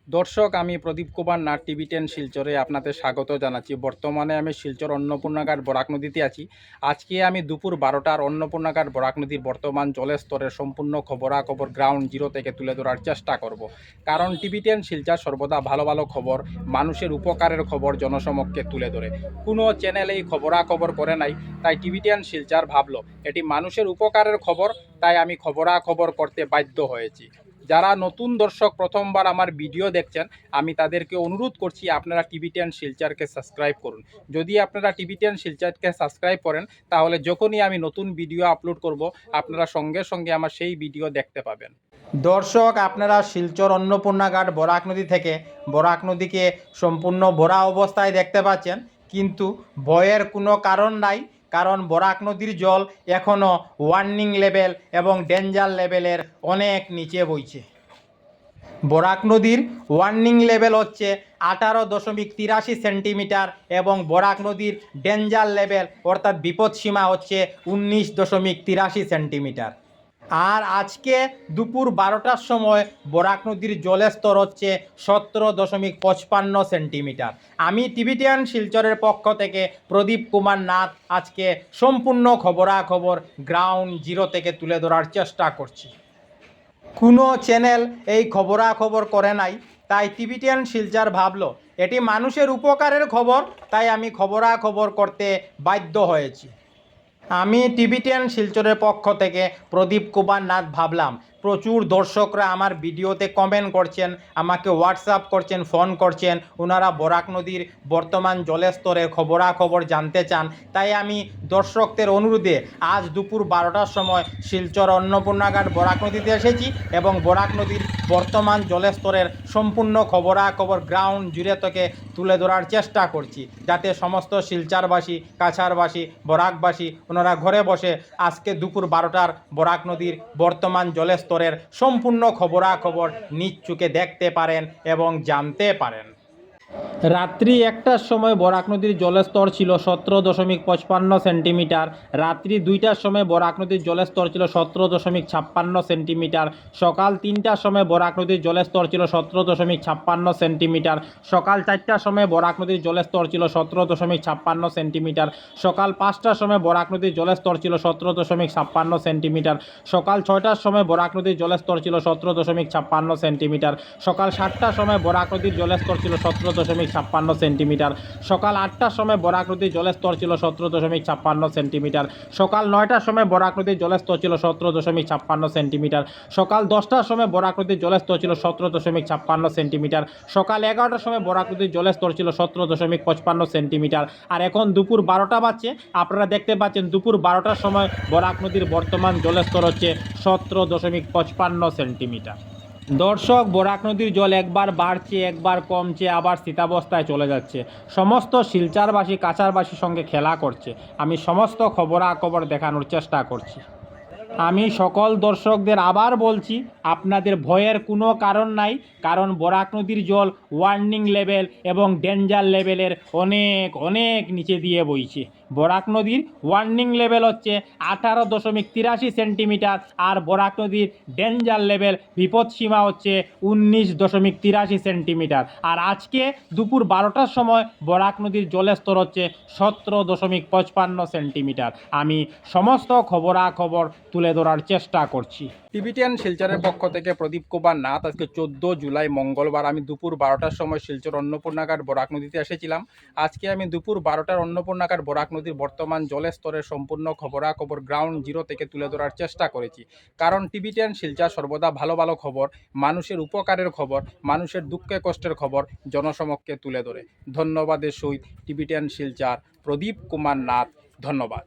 দর্শক, আমি প্রদীপ কুমার নাথ, টিভি 10 শিলচরে আপনাদের স্বাগত জানাচ্ছি। বর্তমানে আমি শিলচর অন্নপূর্ণাঘাট বরাক নদীতে আছি। আজকে আমি দুপুর 12টার অন্নপূর্ণাঘাট বরাক নদীর বর্তমান জলের স্তরের সম্পূর্ণ খবরাখবর গ্রাউন্ড জিরো থেকে তুলে ধরার চেষ্টা করব। কারণ টিভি 10 শিলচর সর্বদা ভালো ভালো খবর, মানুষের উপকারের খবর জনসমক্ষে তুলে ধরে। কোনো চ্যানেলেই খবরাখবর করে নাই, তাই টিভি 10 শিলচর ভাবলো এটি মানুষের উপকারের খবর, তাই আমি খবরাখবর করতে বাধ্য হয়েছি। যারা নতুন দর্শক প্রথমবার আমার ভিডিও দেখছেন, আমি তাদেরকে অনুরোধ করছি আপনারা টিভি 10 শিলচরকে সাবস্ক্রাইব করুন। যদি আপনারা টিভি 10 শিলচরকে সাবস্ক্রাইব করেন, তাহলে যখনই আমি নতুন ভিডিও আপলোড করব, আপনারা সঙ্গে সঙ্গে আমার সেই ভিডিও দেখতে পাবেন। দর্শক, আপনারা শিলচর অন্নপূর্ণাঘাট বরাক নদী থেকে বরাক নদীকে সম্পূর্ণ ভরা অবস্থায় দেখতে পাচ্ছেন, কিন্তু ভয়ের কোনো কারণ নাই। কারণ বরাক নদীর জল এখনও ওয়ার্নিং লেভেল এবং ডেঞ্জার লেভেলের অনেক নিচে বইছে। বরাক নদীর ওয়ার্নিং লেভেল হচ্ছে 18.83 সেন্টিমিটার এবং বরাক নদীর ডেঞ্জার লেভেল অর্থাৎ বিপদসীমা হচ্ছে 19.83 সেন্টিমিটার। আর আজকে দুপুর 12টার সময় বরাক নদীর জলের স্তর হচ্ছে 17.55 সেন্টিমিটার। আমি টিভি 10 শিলচরের পক্ষ থেকে প্রদীপ কুমার নাথ আজকে সম্পূর্ণ খবরাখবর গ্রাউন্ড জিরো থেকে তুলে ধরার চেষ্টা করছি। কোনো চ্যানেল এই খবরাখবর করে নাই, তাই টিভি 10 শিলচর ভাবলো এটি মানুষের উপকারের খবর, তাই আমি খবরাখবর করতে বাধ্য হয়েছি। আমি টিভি 10 শিলচরের পক্ষ থেকে প্রদীপ কুমার নাথ ভাবলাম প্রচুর দর্শকরা আমার ভিডিওতে কমেন্ট করছেন, আমাকে হোয়াটসঅ্যাপ করছেন, ফোন করছেন, ওনারা বরাক নদীর বর্তমান জলের স্তরের খবরাখবর জানতে চান। তাই আমি দর্শকদের অনুরোধে আজ দুপুর 12টার সময় শিলচর অন্নপূর্ণাঘাট বরাক নদীতে এসেছি এবং বরাক নদীর বর্তমান জলের স্তরের সম্পূর্ণ খবরাখবর গ্রাউন্ড জুড়ে থেকে তুলে ধরার চেষ্টা করছি, যাতে সমস্ত শিলচরবাসী, কাছাড়বাসী, বরাকবাসী ওনারা ঘরে বসে আজকে দুপুর 12টার বরাক নদীর বর্তমান জলের স্তরের সম্পূর্ণ খবরাখবর নিজ চোখে দেখতে পারেন এবং জানতে পারেন। রাত্রি 1টার সময় বরাক নদীর জলের স্তর ছিল 17.55 সেন্টিমিটার। রাত্রি 2টার সময় বরাক নদীর জলের স্তর ছিল 17.56 সেন্টিমিটার। সকাল 3টার সময় বরাক নদীর জলের স্তর ছিল 17.56 সেন্টিমিটার। সকাল 4টার সময় বরাক নদীর জলের স্তর ছিল 17.56 সেন্টিমিটার। সকাল 5টার সময় বরাক নদীর জলের স্তর ছিল 17.56 সেন্টিমিটার। সকাল 6টার সময় বরাক নদীর জলের স্তর ছিল 17.56 সেন্টিমিটার। সকাল 7টার সময় বরাক নদীর জলের স্তর ছিল 17.56 সেন্টিমিটার। সকাল 8টার সময় বরাক নদীর জলের স্তর ছিল 17.56 সেন্টিমিটার। সকাল 9টার সময় বরাক নদীর জলের স্তর ছিল 17.56 সেন্টিমিটার। সকাল 10টার সময় বরাক নদীর জলের স্তর ছিল 17.56 সেন্টিমিটার। সকাল 11টার সময় বরাক নদীর জলের স্তর ছিল 17.55 সেন্টিমিটার। আর এখন দুপুর 12টা বাজছে, আপনারা দেখতে পাচ্ছেন দুপুর 12টার সময় বরাক নদীর বর্তমান জলের স্তর হচ্ছে 17.55 সেন্টিমিটার। দর্শক, বরাক নদীর জল একবার বাড়ছে, একবার কমছে, আবার স্থিতাবস্থায় চলে যাচ্ছে। সমস্ত শিলচরবাসী, কাছাড়বাসীর সঙ্গে খেলা করছে। আমি সমস্ত খবরাখবর দেখানোর চেষ্টা করছি। আমি সকল দর্শকদের আবার বলছি, আপনাদের ভয়ের কোনো কারণ নাই। কারণ বরাক নদীর জল ওয়ার্নিং লেভেল এবং ডেঞ্জার লেভেলের অনেক অনেক নিচে দিয়ে বইছে। বরাক নদীর ওয়ার্নিং লেভেল হচ্ছে 18.83 সেন্টিমিটার আর বরাক নদীর ডেঞ্জার লেভেল বিপদসীমা হচ্ছে 19.83 সেন্টিমিটার। আর আজকে দুপুর 12টার সময় বরাক নদীর জলের স্তর হচ্ছে 17.55 সেন্টিমিটার। আমি সমস্ত খবরাখবর তুলে ধরার চেষ্টা করছি। টিভি 10 শিলচরের পক্ষ থেকে প্রদীপ কুমার নাথ। আজকে 14 জুলাই মঙ্গলবার আমি দুপুর 12টার সময় শিলচর অন্নপূর্ণাঘাট বরাক নদীতে এসেছিলাম। আজকে আমি দুপুর 12টার অন্নপূর্ণাঘাট বরাক নদীর বর্তমান জলের স্তরের সম্পূর্ণ খবরাখবর গ্রাউন্ড জিরো থেকে তুলে ধরার চেষ্টা করেছি। কারণ টিভি 10 শিলচর সর্বদা ভালো ভালো খবর, মানুষের উপকারের খবর, মানুষের দুঃখে কষ্টের খবর জনসমক্ষে তুলে ধরে। ধন্যবাদের সহিত টিভি 10 শিলচর প্রদীপ কুমার নাথ। ধন্যবাদ।